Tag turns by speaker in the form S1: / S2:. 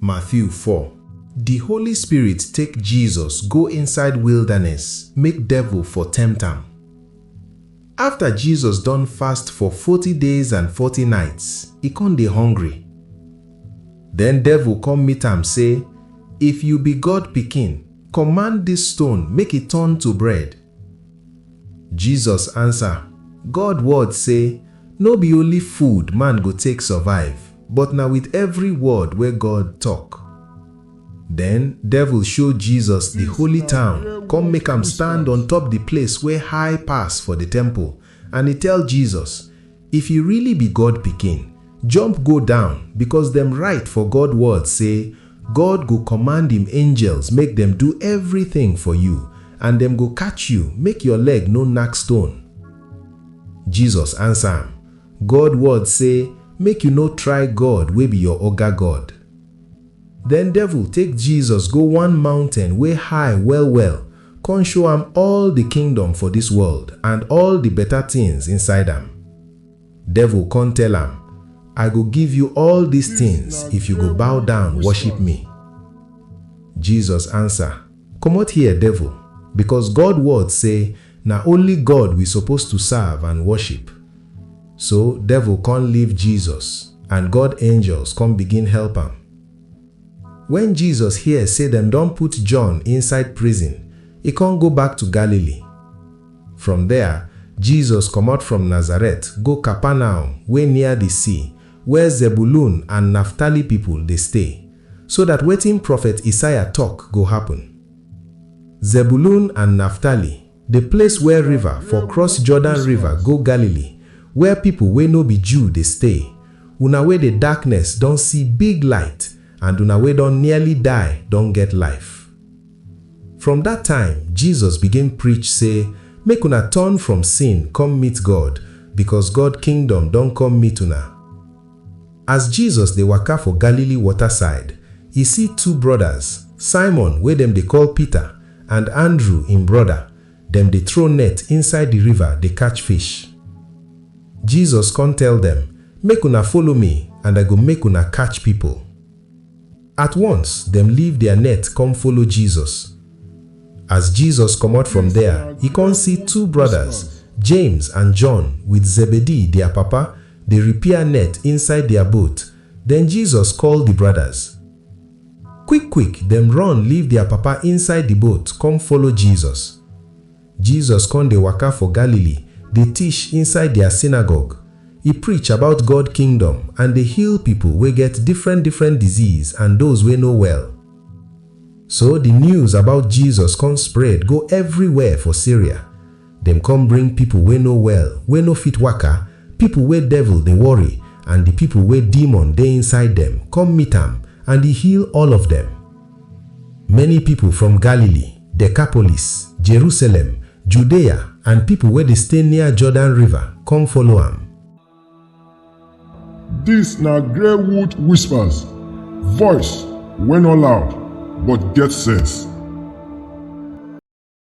S1: Matthew 4. The Holy Spirit take Jesus go inside wilderness, make devil for tempt am. After Jesus done fast for 40 days and 40 nights, he come dey hungry. Then devil come meet am say, "If you be God pikin, command this stone make it turn to bread." Jesus answer, "God word say, no be only food man go take survive, but na with every word wey God talk." Then devil show Jesus the holy town, come make am stand on top the place where high pass for the temple, and he tell Jesus, "If you really be God pikin, jump go down, because them write for God word say, God go command him angels make them do everything for you, and them go catch you, make your leg no knack stone." Jesus answer am, "God word say, make you no try God wey be your oga God." Then devil take Jesus go one mountain wey high well, come show am all the kingdom for this world and all the better things inside am. Devil come tell am, "I go give you all these things if you go bow down worship me." Jesus answer, "Comot here, devil, because God word say, na only God we supposed to serve and worship." So devil come leave Jesus, and God angels come begin help am. When Jesus hear say them don put John inside prison, he come go back to Galilee. From there, Jesus comot from Nazareth go Capernaum wey near the sea, where Zebulun and Naphtali people dey stay, so that wetin prophet Isaiah talk go happen. Zebulun and Naphtali, the place where river for cross Jordan River go Galilee, where people wey no be Jew dey stay. Una wey the darkness don see big light, and una wey don nearly die don get life. From that time, Jesus begin preach say, make una turn from sin come meet God, because God kingdom don come meet una. As Jesus dey waka for Galilee waterside, he see two brothers, Simon wey dem dey call Peter, and Andrew him brother. Dem dey throw net inside the river dey catch fish. Jesus come tell them, make una follow me, and I go make una catch people. At once, dem leave their net come follow Jesus. As Jesus comot from there, he come see two brothers, James and John, with Zebedee their papa, dey repair net inside their boat. Then Jesus call the brothers. Quick, dem run leave their papa inside the boat, come follow Jesus. Jesus come dey waka for Galilee, dey teach inside their synagogue. He preach about God kingdom and dey heal people wey get different disease and those wey no well. So the news about Jesus come spread go everywhere for Syria. Dem come bring people wey no well, wey no fit waka, people wey devil dey worry, and the people wey demon dey inside them come meet am, and he heal all of them. Many people from Galilee, Decapolis, Jerusalem, Judea, and people wey dey stay near Jordan River come follow am.
S2: This na Greywood whispers, voice wey no loud but get sense.